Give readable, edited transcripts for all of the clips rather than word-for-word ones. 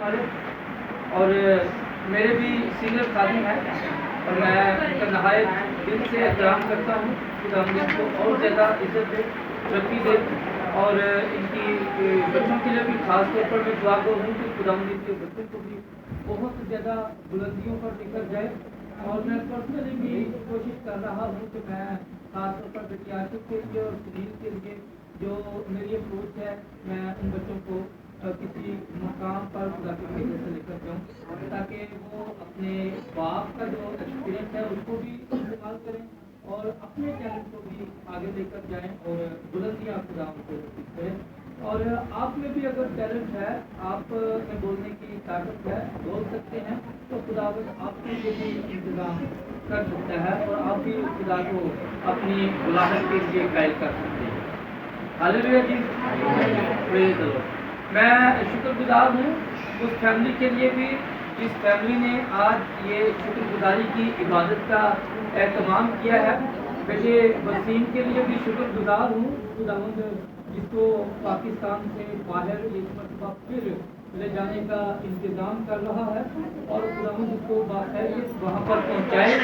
والے اور میرے بھی سینئر خادم ہیں اور میں ان کا نہایت دل سے احترام کرتا ہوں خدا ان کو اور زیادہ عزت دے ترقی دے اور ان کی بچوں کے لیے بھی خاص طور پر میں دعا گو ہوں کہ خدا ان کے بچوں کو بھی بہت زیادہ بلندیوں پر لے کر جائے اور میں پرسنلی بھی کوشش کر رہا ہوں کہ میں خاص طور پر بیٹی عاشق کے لیے اور سنیل کے لیے جو میری اپروچ ہے میں ان بچوں کو کسی مقام پر خدا کے بھیجے سے لے کر جاؤں تاکہ وہ اپنے باپ کا جو ایکسپیرئنس ہے اس کو بھی استعمال کریں اور اپنے ٹیلنٹ کو بھی آگے لے کر جائیں اور بلندیاں خدا ان کو نصیب کریں اور آپ میں بھی اگر ٹیلنٹ ہے آپ میں بولنے کی طاقت ہے بول سکتے ہیں تو خدا آپ کے لیے بھی انتظام کر سکتا ہے اور آپ بھی خدا کو اپنی بلاہٹ کے لیے قائل کر سکتے ہیں. ہاللیلویا جی. پریز دی لارڈ. میں شکر گزار ہوں اس فیملی کے لیے بھی جس فیملی نے آج یہ شکر گزاری کی عبادت کا اہتمام کیا ہے. بیٹے وسیم کے لیے بھی شکر گزار ہوں خداوند جس کو پاکستان سے باہر ایک مرتبہ پھر لے جانے کا انتظام کر رہا ہے اور خداوند اس کو باخیریت وہاں پر پہنچائے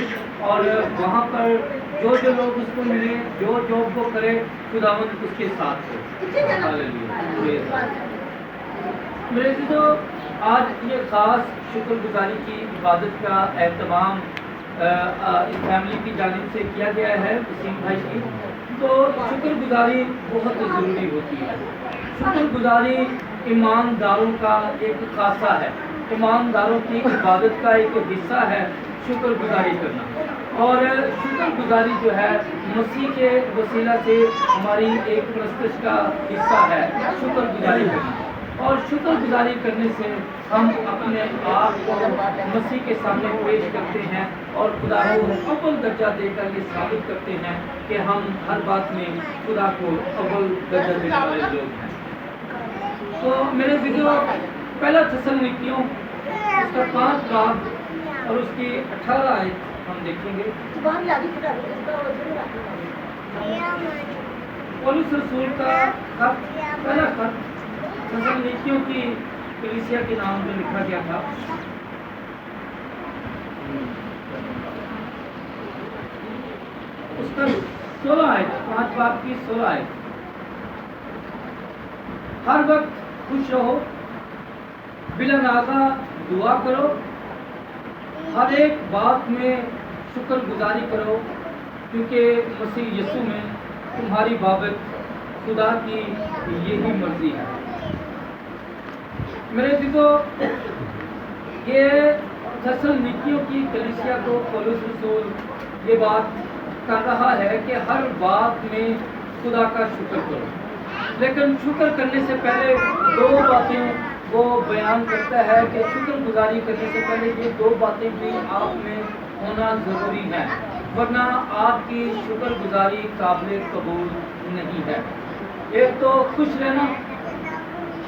اور وہاں پر جو لوگ اس کو ملے جو جاب کو کرے خداوند اس کے ساتھ ہو. میرے عزیزو آج یہ خاص شکر گزاری کی عبادت کا اہتمام اس فیملی کی جانب سے کیا گیا ہے وسیم بھائی کی. تو شکر گزاری بہت ضروری ہوتی ہے. شکر گزاری ایمانداروں کا ایک خاصہ ہے. ایمانداروں کی عبادت کا ایک حصہ ہے شکر گزاری کرنا اور شکر گزاری جو ہے مسیح کے وسیلہ سے ہماری ایک مستش کا حصہ ہے شکر گزاری کرنا اور شکر گزاری کرنے سے ہم اپنے آپ کو مسیح کے سامنے پیش کرتے ہیں اور خدا کو اول درجہ دے کر یہ ثابت کرتے ہیں کہ ہم ہر بات میں خدا کو اول درجہ دینے والے لوگ ہیں. تو میرے ویڈیو پہلا تسلونیکیوں اس کا 5 باب اور اس کی 18 آیت ہم دیکھیں گے. پولس رسول کا خط پہلا خط تسلونیکیوں کی کلیسیا کے نام میں لکھا گیا تھا. اس کا 16 آیت 5 باب کی 16 آیت. ہر وقت خوش رہو بلا ناغہ دعا کرو ہر ایک بات میں شکر گزاری کرو کیونکہ مسیح یسوع میں تمہاری بابت خدا کی یہی مرضی ہے. میرے عزیزو یہ تسلونیکیوں کی کلیسیا کو پولس رسول یہ بات کر رہا ہے کہ ہر بات میں خدا کا شکر کرو لیکن شکر کرنے سے پہلے 2 باتیں وہ بیان کرتا ہے کہ شکر گزاری کرنے سے پہلے یہ 2 باتیں بھی آپ میں ہونا ضروری ہے ورنہ آپ کی شکر گزاری قابل قبول نہیں ہے. ایک تو خوش رہنا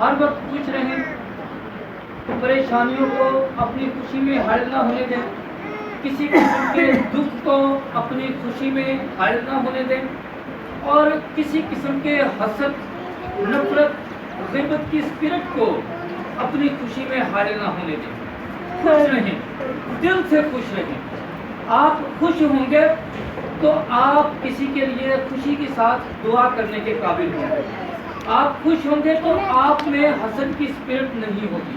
ہر وقت خوش رہیں پریشانیوں کو اپنی خوشی میں حائل نہ ہونے دیں کسی قسم کے دکھ کو اپنی خوشی میں حائل نہ ہونے دیں اور کسی قسم کے حسد نفرت غیبت کی اسپرٹ کو اپنی خوشی میں حائل نہ ہونے دیں. خوش رہیں دل سے خوش رہیں. آپ خوش ہوں گے تو آپ کسی کے لیے خوشی کے ساتھ دعا کرنے کے قابل ہوں گے. آپ خوش ہوں گے تو آپ میں حسد کی اسپرٹ نہیں ہوگی.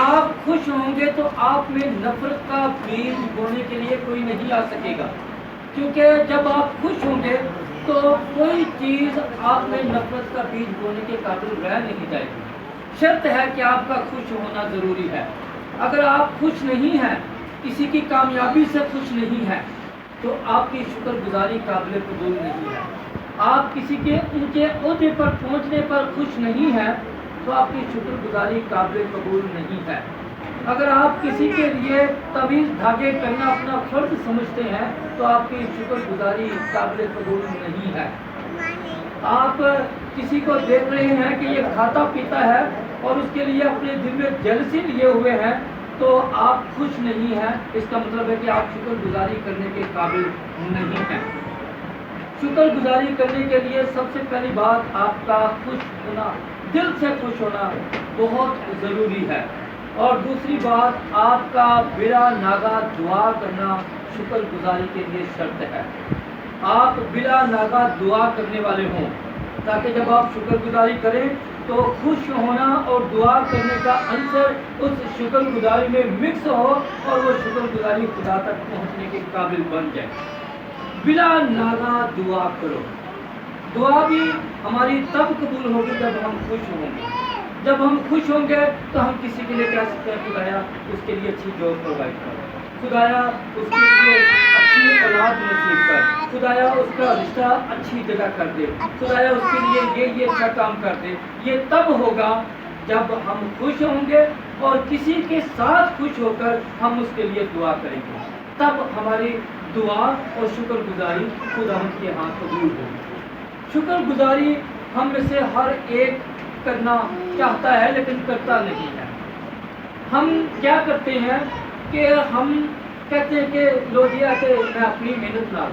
آپ خوش ہوں گے تو آپ میں نفرت کا بیج بونے کے لیے کوئی نہیں آ سکے گا کیونکہ جب آپ خوش ہوں گے تو کوئی چیز آپ میں نفرت کا بیج بونے کے قابل رہ نہیں جائے گی. شرط ہے کہ آپ کا خوش ہونا ضروری ہے. اگر آپ خوش نہیں ہیں کسی کی کامیابی سے خوش نہیں ہیں تو آپ کی شکر گزاری قابل قبول نہیں ہے. آپ کسی کے اونچے عہدے پر پہنچنے پر خوش نہیں ہیں تو آپ کی شکر گزاری قابل قبول نہیں ہے. اگر آپ کسی کے لیے طویل دھاگے کرنا اپنا فرض سمجھتے ہیں تو آپ کی شکر گزاری قابل قبول نہیں ہے. آپ کسی کو دیکھ رہے ہیں کہ یہ کھاتا پیتا ہے اور اس کے لیے اپنے دل میں جلسی لیے ہوئے ہیں تو آپ خوش نہیں ہیں. اس کا مطلب ہے کہ آپ شکر گزاری کرنے کے قابل نہیں ہیں. شکر گزاری کرنے کے لیے سب سے پہلی بات آپ کا خوش ہونا دل سے خوش ہونا بہت ضروری ہے اور دوسری بات آپ کا بلا ناگا دعا کرنا شکر گزاری کے لیے شرط ہے. آپ بلا ناگا دعا کرنے والے ہوں تاکہ جب آپ شکر گزاری کریں تو خوش ہونا اور دعا کرنے کا عنصر اس شکر گزاری میں مکس ہو اور وہ شکر گزاری خدا تک پہنچنے کے قابل بن جائے. بلا ناگا دعا کرو. دعا بھی ہماری تب قبول ہوگی جب ہم خوش ہوں گے. جب ہم خوش ہوں گے تو ہم کسی کے لیے کہہ سکتے ہیں خدایا اس کے لیے اچھی جاب پرووائڈ کر, خدایا اس کے لیے اچھی اولاد نصیب کر, خدایا اس کا رشتہ اچھی جگہ کر دے, خدایا اس کے لیے یہ اچھا کام کر دے. یہ تب ہوگا جب ہم خوش ہوں گے اور کسی کے ساتھ خوش ہو کر ہم اس کے لیے دعا کریں گے. تب ہماری دعا اور شکر گزاری خدا کے ہاتھ قبول ہوگی. شکر گزاری ہم میں سے ہر ایک کرنا چاہتا ہے لیکن کرتا نہیں ہے. ہم کیا کرتے ہیں کہ ہم کہتے ہیں کہ لو دیا کہ میں اپنی محنت نہ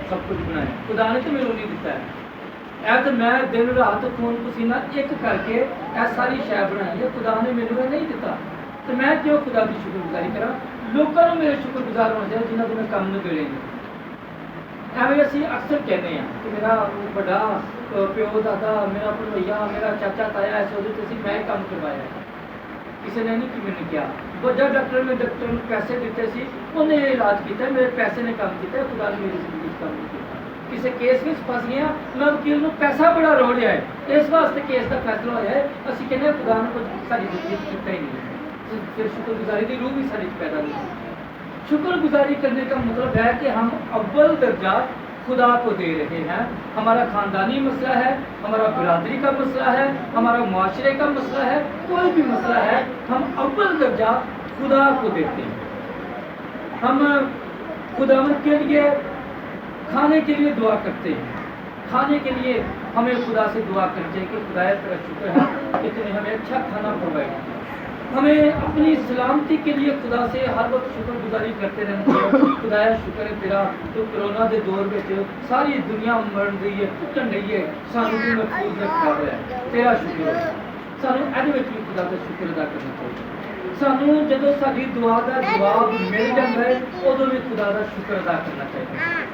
سب کچھ بنایا, خدا نے تو میرے نہیں دیتا ہے. تو میں دن رات خون پسینہ ایک کر کے ایسا ساری شے بنائی ہے, خدا نے میرے نہیں دیتا تو میں کیوں خدا کی شکر گزاری کرا. لوگوں نے میرے شکر گزار ہونا چاہیے جنہوں نے کام نہیں کریں گے. ایویں اسی اکثر کہتے ہیں کہ میرا بڑا پیو دادا, میرا بھیا, میرا چاچا تایا ایسے ہوتے تھے میں کام کروایا, کسی نے نہیں کہ میں نے کیا. بڑا ڈاکٹر نے پیسے دیتے سی انہیں علاج کیا, میرے پیسے نے کام کیا, خدا نے میری زندگی کام نہیں کیا. کسی کیس میں پھنس گیا میں وکیل کو پیسہ بڑا روڑیا ہے اس واسطے کیس کا فیصلہ ہوا ہے. اسی کہنے خدا نے کچھ ساری زندگی کیا ہی نہیں, پھر شکر گزاری کی روح بھی ساری پیدا نہیں. شکر گزاری کرنے کا مطلب ہے کہ ہم اول درجہ خدا کو دے رہے ہیں. ہمارا خاندانی مسئلہ ہے, ہمارا برادری کا مسئلہ ہے, ہمارا معاشرے کا مسئلہ ہے, کوئی بھی مسئلہ ہے, ہم اول درجہ خدا کو دیتے ہیں. ہم خداوند کے لیے کھانے کے لیے دعا کرتے ہیں. کھانے کے لیے ہمیں خدا سے دعا کرنی چاہیے کہ خدا تیرا شکر ہے کہ تم نے ہمیں اچھا کھانا پرووائڈ کیا. ہمیں اپنی سلامتی کے لیے خدا سے ہر وقت شکر گزاری کرتے رہنا چاہیے. خدایا شکر ہے تیرا تو کرونا کے دور میں ساری دنیا مرن رہی ہے, ٹوٹن رہی ہے, سانو بھی محفوظ رکھا ہوا ہے. تیرا شکر ہے. سانو یہ بھی خدا کا شکر ادا کرنا چاہیے. سانو جب ساری دعا کا جواب مل جاتا ہے ادو بھی خدا کا شکر ادا کرنا چاہیے.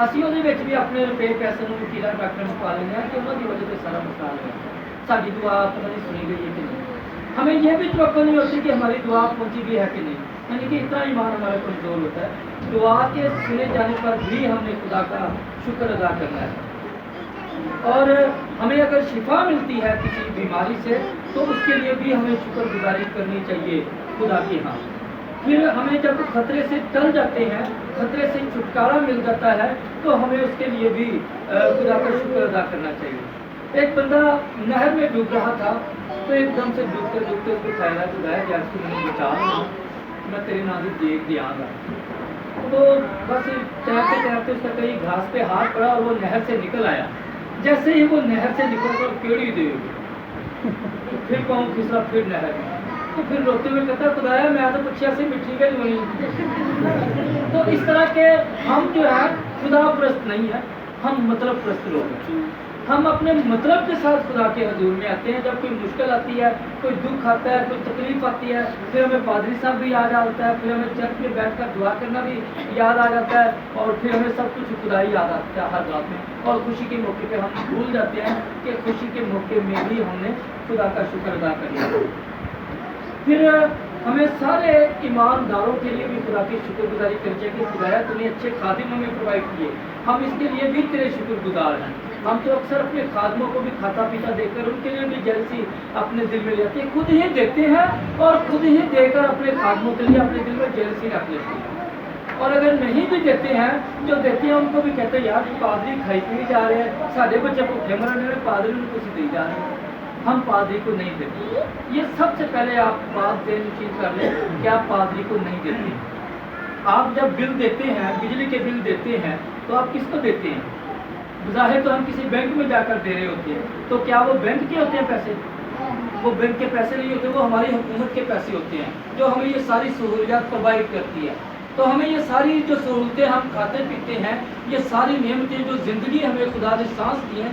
اسی وہ بھی اپنے روپے پیسے وکیلا ڈاکٹر میں پا لینا کہ انہوں کی وجہ سے سارا مسئلہ ہے. ساری دعا پتہ نہیں سنی گئی ہے کہ نہیں. ہمیں یہ بھی توقع نہیں ہوتی کہ ہماری دعا پہنچی بھی ہے کہ نہیں. یعنی کہ اتنا ایمان ہمارا کمزور ہوتا ہے. دعا کے سنے جانے پر بھی ہم نے خدا کا شکر ادا کرنا ہے. اور ہمیں اگر شفا ملتی ہے کسی بیماری سے تو اس کے لیے بھی ہمیں شکر گزاری کرنی چاہیے خدا کے ہاں. پھر ہمیں جب خطرے سے ٹل جاتے ہیں, خطرے سے چھٹکارا مل جاتا ہے تو ہمیں اس کے لیے بھی خدا کا شکر ادا کرنا چاہیے. ایک بندہ نہر میں ڈوب رہا تھا تو ایک دم سے ڈوبتے ڈوبتے اس کو خیال چلایا کہ آپ مجھے بچا میں تیرے نام سے دیکھ دیا گا. تو بس تیرتے تیرتے اس کا کہیں گھاس پہ ہاتھ پڑا اور وہ نہر سے نکل آیا. جیسے ہی وہ نہر سے نکل کر کیڑی دے پھر پاؤں پھسلا پھر نہر میں. تو پھر روتے ہوئے کہتا خدایا میں تو پچھیا سے مٹی گئی نہیں. تو اس طرح کے ہم جو ہے خدا پرست نہیں ہے, ہم مطلب پرست لوگ ہیں. ہم اپنے مطلب کے ساتھ خدا کے حضور میں آتے ہیں. جب کوئی مشکل آتی ہے, کوئی دکھ آتا ہے, کوئی تکلیف آتی ہے, پھر ہمیں پادری صاحب بھی یاد آتا ہے, پھر ہمیں چرچ میں بیٹھ کر دعا کرنا بھی یاد آ جاتا ہے, اور پھر ہمیں سب کچھ خدا ہی یاد آتا ہے ہر بات میں. اور خوشی کے موقع پہ ہم بھول جاتے ہیں کہ خوشی کے موقع میں بھی ہم نے خدا کا شکر ادا کرنا. پھر ہمیں سارے ایمانداروں کے لیے بھی خدا کی شکر گزاری کرنی چاہیے کہ خدایا تم نے اچھے خادم ہمیں پرووائڈ کیے, ہم اس کے لیے بھی تیرے شکر گزار ہیں. ہم تو اکثر اپنے خادموں کو بھی کھاتا پیتا دے کر ان کے لیے بھی جیلسی اپنے دل میں لیتے ہیں. خود ہی دیتے ہیں اور خود ہی دے کر اپنے خادموں کے لیے اپنے دل میں جیلسی رکھ لیتے ہیں. اور اگر نہیں بھی دیتے ہیں, جو دیتے ہیں ان کو بھی کہتے ہیں یار پادری کھائی پی جا رہے ہیں, سارے بچے بھوکے مرنے ہیں, پادری کو کچھ دے جا رہے ہیں, ہم پادری کو نہیں دیتے. یہ سب سے پہلے آپ بات دے چیز کر لیں کہ آپ پادری کو نہیں دیتے. آپ جب بل دیتے ہیں, بجلی کے بل دیتے ہیں, تو آپ کس کو دیتے ہیں؟ ظاہر تو ہم کسی بینک میں جا کر دے رہے ہوتے ہیں. تو کیا وہ بینک کے ہوتے ہیں پیسے؟ وہ بینک کے پیسے نہیں ہوتے, وہ ہماری حکومت کے پیسے ہوتے ہیں جو ہمیں یہ ساری سہولیات پرووائڈ کرتی ہے. تو ہمیں یہ ساری جو سہولتیں ہم کھاتے پیتے ہیں, یہ ساری نعمتیں جو زندگی ہمیں خدا نے سانس دی ہیں,